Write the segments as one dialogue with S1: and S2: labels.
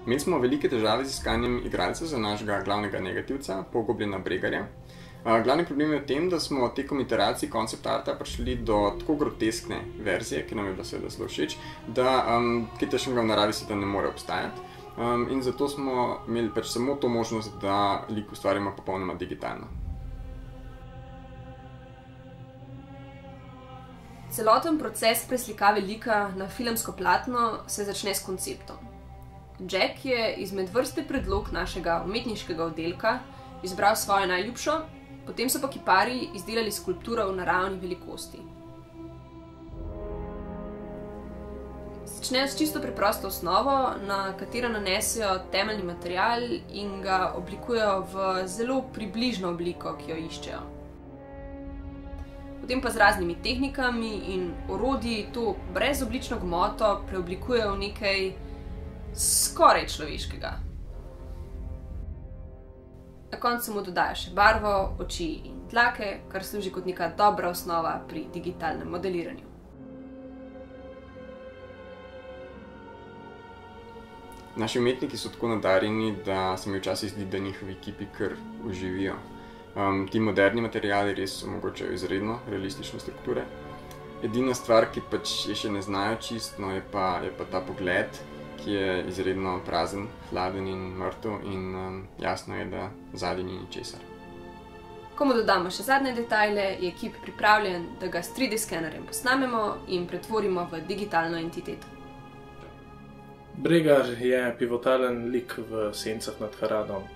S1: Imeli smo velike težave z iskanjem igralca za našega glavnega negativca, Pogobljena Bregarja. Glavni problem je v tem, da smo tekom iteracij koncept arta prišli do tako groteskne verzije, ki nam je bila seveda zelo všeč, da kaj takšnega v naravi seveda ne more obstajati. In zato smo imeli pač samo to možnost, da lik ustvarimo popolnoma digitalno.
S2: Celoten proces preslikave lika na filmsko platno se začne s konceptom. Jack je izmed vrste predlog našega umetniškega oddelka izbral svojo najljubšo, potem so pa kiparji izdelali skulpturo v naravni velikosti. Začnejo s čisto preprosto osnovo, na katero nanesejo temeljni material in ga oblikujejo v zelo približno obliko, ki jo iščejo. Potem pa z raznimi tehnikami in orodji to brezoblično gmoto preoblikujejo v nekaj skoraj človeškega. Na koncu mu dodajo še barvo, oči in dlake, kar služi kot neka dobra osnova pri digitalnem modeliranju.
S1: Naši umetniki so tako nadarjeni, da se mi včasih zdi, da njihovi ekipi kar oživijo. Ti moderni materiali res omogočajo izredno realistične strukture. Edina stvar, ki pač je še ne znajo čistno, je pa ta pogled, ki je izredno prazen, hladen in mrtev in jasno je, da zadaj ni ničesar.
S2: Ko mu dodamo še zadnje detajle, je kip pripravljen, da ga s 3D skenerjem posnamemo in pretvorimo v digitalno entiteto.
S3: Bregar je pivotalen lik v sencah nad Haradom.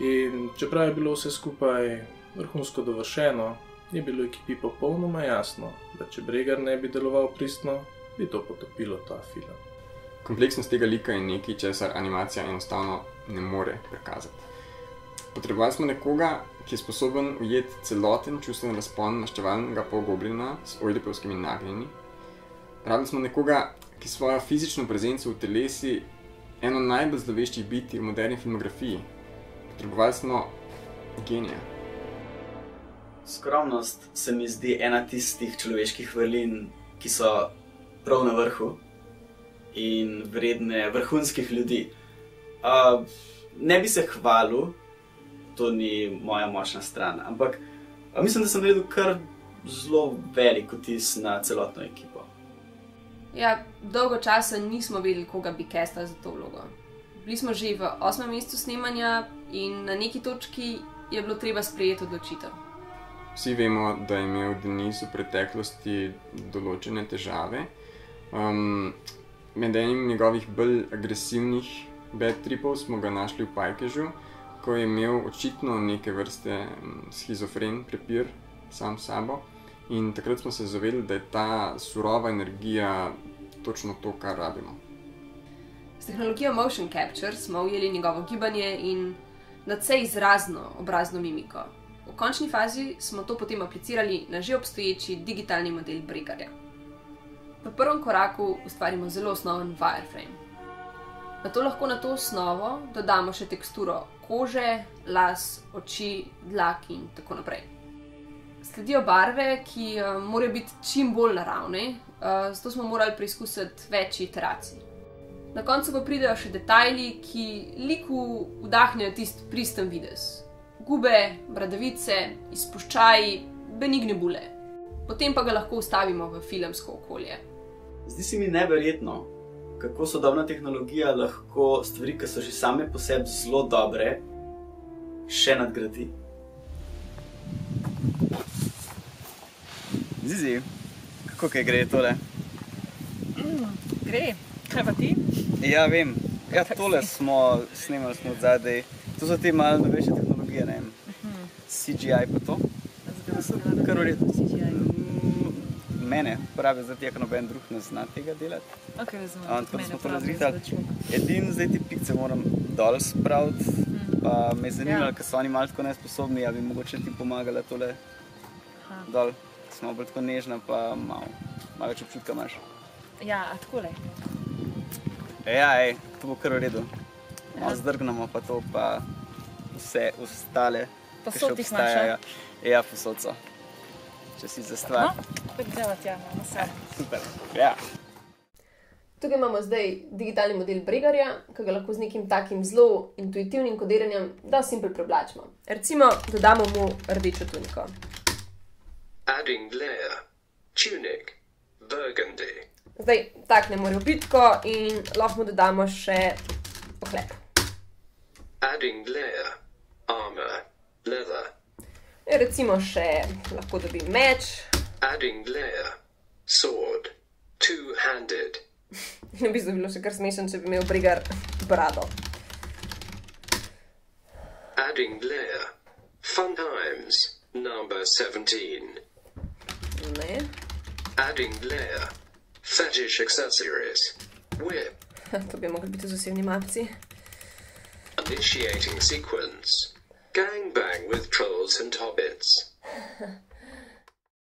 S3: In čeprav je bilo vse skupaj vrhunsko dovršeno, je bilo ekipi popolnoma jasno, da če Bregar ne bi deloval pristno, bi to potopilo ta film.
S1: Kompleksnost tega lika je nekaj, česar animacija enostavno ne more prikazati. Potrebovali smo nekoga, ki je sposoben ujeti celoten čustven razpon maščevalnega Pogobljena s ojdipevskimi nagnjeni. Rabili smo nekoga, ki svojo fizično prezenco v telesi eno najbolj zloveščih bitij v moderni filmografiji. Potrebovali smo genija.
S4: Skromnost se mi zdi ena tistih človeških vrlin, ki so prav na vrhu in vredne vrhunskih ljudi. Ne bi se hvalil, to ni moja močna stran, ampak mislim, da sem naredil kar zelo velik vtis na celotno ekipo.
S2: Ja, dolgo časa nismo vedeli, koga bi castali za to vlogo. Bili smo že v 8. mesecu snemanja in na neki točki je bilo treba sprejeti odločitev.
S1: Vsi vemo, da je imel Denis v preteklosti določene težave. Med enim njegovih bolj agresivnih bad tripov smo ga našli v Pajkežu, ko je imel očitno neke vrste schizofren prepir sam s sabo. In takrat smo se zavedali, da je ta surova energija točno to, kar rabimo.
S2: S tehnologijo Motion Capture smo ujeli njegovo gibanje in nadvse izrazno obrazno mimiko. V končni fazi smo to potem aplicirali na že obstoječi digitalni model Bregarja. V prvem koraku ustvarimo zelo osnoven wireframe. Nato lahko na to osnovo dodamo še teksturo kože, las, oči, dlak in tako naprej. Sledijo barve, ki morajo biti čim bolj naravne, zato smo morali preizkusiti več iteracij. Na koncu pa pridejo še detajli, ki liku vdahnejo tisti pristen videz. Gube, bradavice, izpuščaji, benigne bule. Potem pa ga lahko vstavimo v filmsko okolje.
S4: Zdi se mi neverjetno, kako sodobna tehnologija lahko stvari, ki so že same po sebi zelo dobre, še nadgradi. Zizi, kako kaj gre tole?
S5: Gre. Kaj pa ti?
S4: Ja, vem. Ja, tole smo snemali od zadaj. To so te malo novejše tehnologije, ne vem. CGI pa to. Kar v redu. Mene pravi, zato ker noben drug ne zna tega delati.
S5: Ok, razumem.
S4: Tako da smo to razrihtali. Edino zdaj ti pikce moram dol spraviti. Pa me je zanimalo, ker so oni malo tako nesposobni, ja bi mogoče ti pomagala tole dol. Smo bolj tako nežna, pa malo več občutka imaš.
S5: Ja, a takole?
S4: Ja, to bo kar v redu. Malo zdrgnemo pa to, pa vse ostale, ki še obstajajo. Ja, posod so. Če si za stvar.
S5: No, pa greva tja, na sam.
S4: Super, ja.
S2: Tukaj imamo zdaj digitalni model Bregarja, ki ga lahko z nekim takim zelo intuitivnim kodiranjem da simpel prevlačimo. Recimo, dodamo mu rdečo tuniko.
S6: Adding layer. Tunic. Burgundy.
S2: Zdaj taknemo rjopitko in lahko mu dodamo še ohlep.
S6: Adding layer. Armor. Leather.
S2: Recimo še lahko dobi meč.
S6: Adding layer. Sword. Two-handed.
S2: Ne bi bilo še kar smešen, če bi imel Bregar brado.
S6: Adding layer. Fun times. Number 17.
S2: Ne.
S6: Adding layer. Fetish accessories. Whip.
S2: To bi mogli biti z osebni mapci.
S6: Initiating sequence. Gangbang with trolls and hobbits.